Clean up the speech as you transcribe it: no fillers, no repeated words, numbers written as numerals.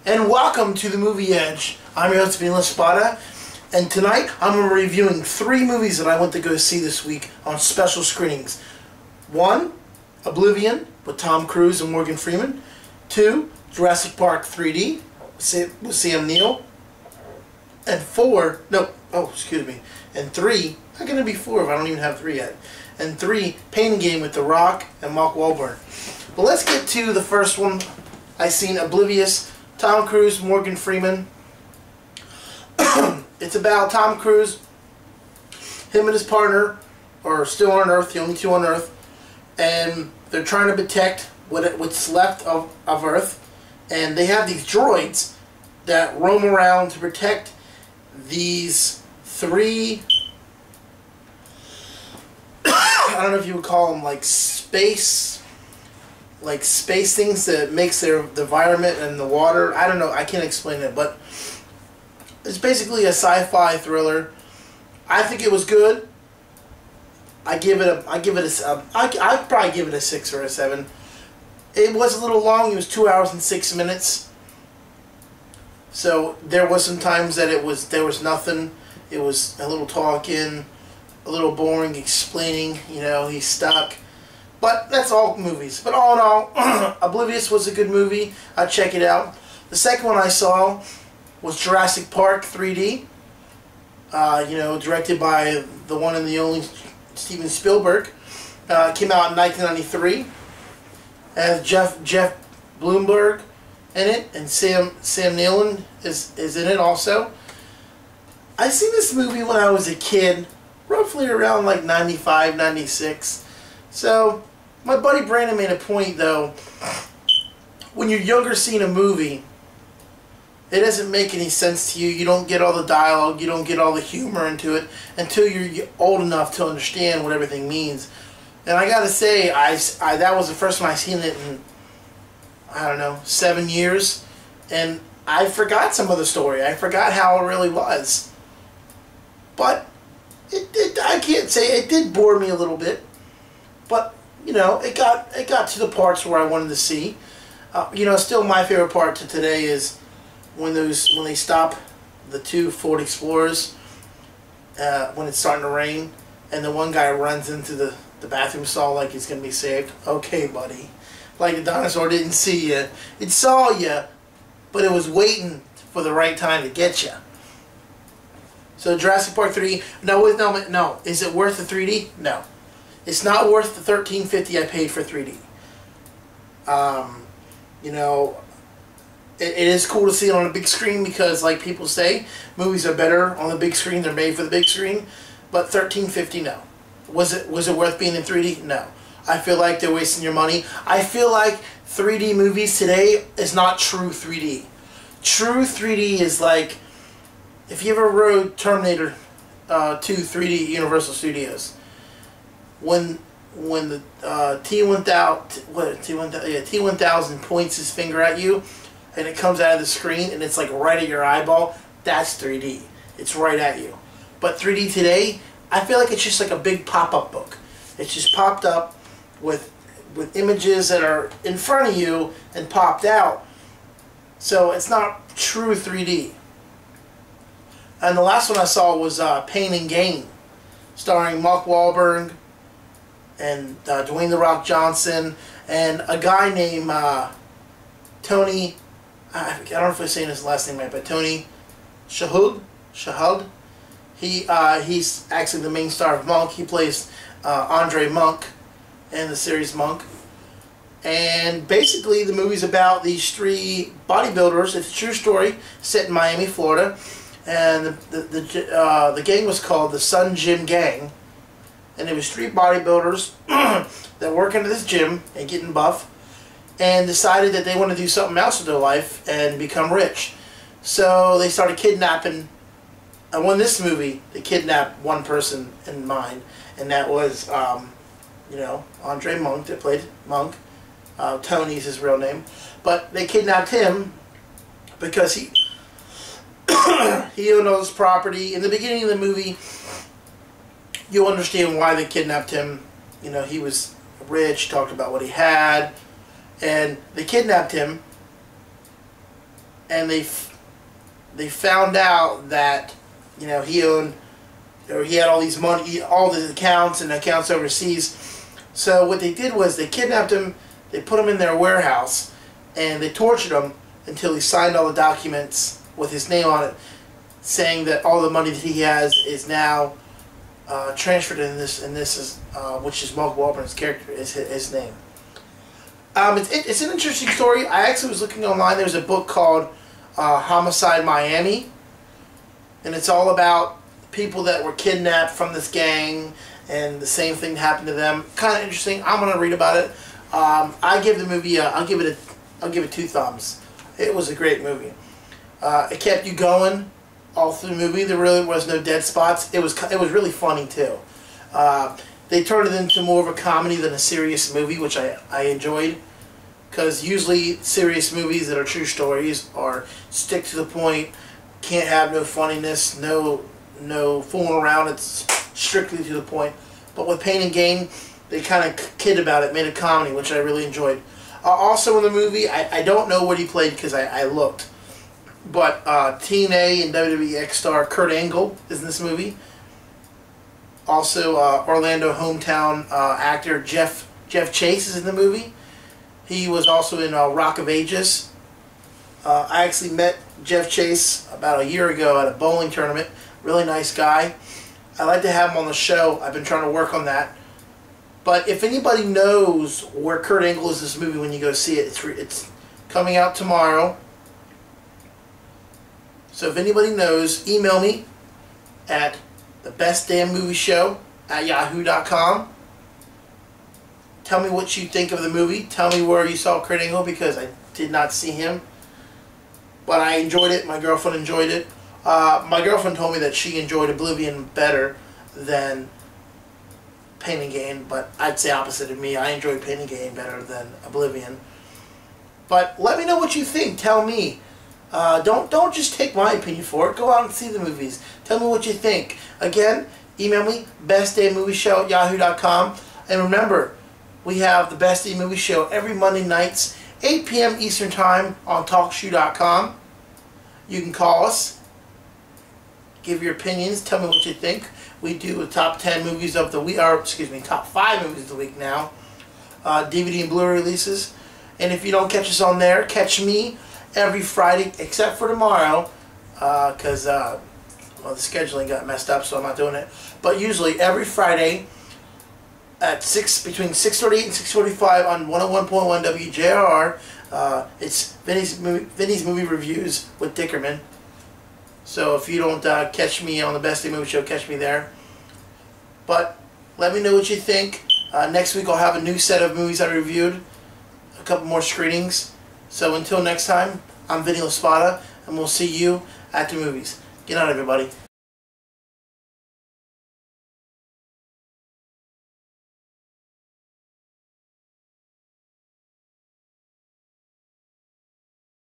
and welcome to the Movie Edge. I'm your host, Vincent LaSpada, and tonight I'm going to be reviewing 3 movies that I went to go see this week on special screenings. 1, Oblivion with Tom Cruise and Morgan Freeman. 2, Jurassic Park 3D with Sam Neill. And 4, and 3, how can it be 4 if I don't even have 3 yet? And 3, Pain and Gaim with The Rock and Mark Wahlberg. But let's get to the first one. I seen Oblivious, Tom Cruise, Morgan Freeman. It's about Tom Cruise. Him and his partner are still on Earth, the only 2 on Earth, and they're trying to protect what's left of Earth. And they have these droids that roam around to protect these 3. I don't know if you would call them like space things that makes the environment and the water. I don't know. I can't explain it, but it's basically a sci-fi thriller. I think it was good. I'd probably give it a 6 or a 7. It was a little long. It was 2 hours and 6 minutes. So there was some times that there was nothing. It was a little talking, a little boring, explaining. You know, he's stuck. But that's all movies. But all in all, Oblivious was a good movie. I'd check it out. The second one I saw was Jurassic Park 3D. Directed by the one and the only Steven Spielberg. Came out in 1993. Has Jeff Bloomberg in it, and Sam Neill is in it also. I seen this movie when I was a kid, roughly around like 95, 96. So my buddy Brandon made a point though. When you're younger seeing a movie, it doesn't make any sense to you. You don't get all the dialogue, you don't get all the humor into it until you're old enough to understand what everything means. And I gotta say, that was the first time I seen it in, I don't know, 7 years. And I forgot some of the story. I forgot how it really was. But I can't say it did bore me a little bit. But you know, it got to the parts where I wanted to see. Still my favorite part to today is when they stop the 2 Ford Explorers when it's starting to rain, and the one guy runs into the bathroom stall like he's gonna be saved. Okay, buddy. Like the dinosaur didn't see you. It saw you, but it was waiting for the right time to get you. So Jurassic Park 3. No. Is it worth the 3D? No. It's not worth the $13.50 I paid for 3D. It is cool to see it on a big screen because, like people say, movies are better on the big screen. They're made for the big screen. But $13.50, no. Was it worth being in 3D? No. I feel like they're wasting your money. I feel like 3D movies today is not true 3D. True 3D is like, if you ever rode Terminator 2 3D Universal Studios, when the T-1000 points his finger at you and it comes out of the screen and it's like right at your eyeball, that's 3D. It's right at you. But 3D today, I feel like it's just like a big pop-up book. It's just popped up with images that are in front of you and popped out. So it's not true 3D. And the last one I saw was Pain and Gaim, starring Mark Wahlberg and Dwayne "The Rock" Johnson, and a guy named Tony, I don't know if I'm saying his last name right, but Tony Shahud. He's actually the main star of Monk. He plays Andre Monk in the series Monk. And basically the movie's about these 3 bodybuilders. It's a true story set in Miami, Florida. And the gang was called the Sun Gym Gang. And it was 3 bodybuilders that work into this gym and getting buff, and decided that they want to do something else with their life and become rich. So they started kidnapping. And in this movie, they kidnapped one person in mind, and that was, Andre Monk, that played Monk. Tony's his real name. But they kidnapped him because he owned all this property. In the beginning of the movie, you'll understand why they kidnapped him. You know, he was rich, talked about what he had, and they kidnapped him and they found out that, you know, he owned, or he had all these money, all the accounts and accounts overseas. So what they did was they kidnapped him, they put him in their warehouse, and they tortured him until he signed all the documents with his name on it, saying that all the money that he has is now transferred in this, which is Mark Wahlberg's character, is his name. It's an interesting story. I actually was looking online. There's a book called Homicide Miami, and it's all about people that were kidnapped from this gang, and the same thing happened to them. Kind of interesting. I'm gonna read about it. I give the movie. I'll give it 2 thumbs. It was a great movie. It kept you going all through the movie. There really was no dead spots. It was really funny too. They turned it into more of a comedy than a serious movie, which I enjoyed. Because usually serious movies that are true stories are stick to the point, can't have no funniness, no fooling around. It's strictly to the point. But with Pain and Gain, they kind of kid about it, made a comedy, which I really enjoyed. Also in the movie, I don't know what he played because I looked, but TNA and WWE star Kurt Angle is in this movie. Also, Orlando hometown actor Jeff Chase is in the movie. He was also in Rock of Ages. I actually met Jeff Chase about a year ago at a bowling tournament. Really nice guy. I'd like to have him on the show. I've been trying to work on that. But if anybody knows where Kurt Angle is in this movie when you go see it, it's coming out tomorrow. So if anybody knows, email me at thebestdamnmovieshow@yahoo.com. Tell me what you think of the movie. Tell me where you saw Kurt Angle, because I did not see him. But I enjoyed it. My girlfriend enjoyed it. My girlfriend told me that she enjoyed Oblivion better than Pain and Gain, but I'd say opposite of me. I enjoyed Pain and Gain better than Oblivion. But let me know what you think. Tell me. Don't just take my opinion for it. Go out and see the movies. Tell me what you think. Again, email me, bestdaymovieshow@yahoo.com. And remember, we have the Best Day Movie Show every Monday nights, 8 p.m. Eastern Time on TalkShoe.com. You can call us, give your opinions, tell me what you think. We do a top 10 movies of the week, or excuse me, top 5 movies of the week now. DVD and Blu-ray releases. And if you don't catch us on there, catch me every Friday, except for tomorrow, because well, the scheduling got messed up, so I'm not doing it. But usually every Friday at between 6:38 and 6:45 on 101.1 WJRR. It's Vinny's movie reviews with Dickerman. So if you don't catch me on the Best Day Movie Show, catch me there. But let me know what you think. Next week I'll have a new set of movies I reviewed, a couple more screenings. So until next time, I'm Vincent LaSpada, and we'll see you at the movies. Good night, everybody.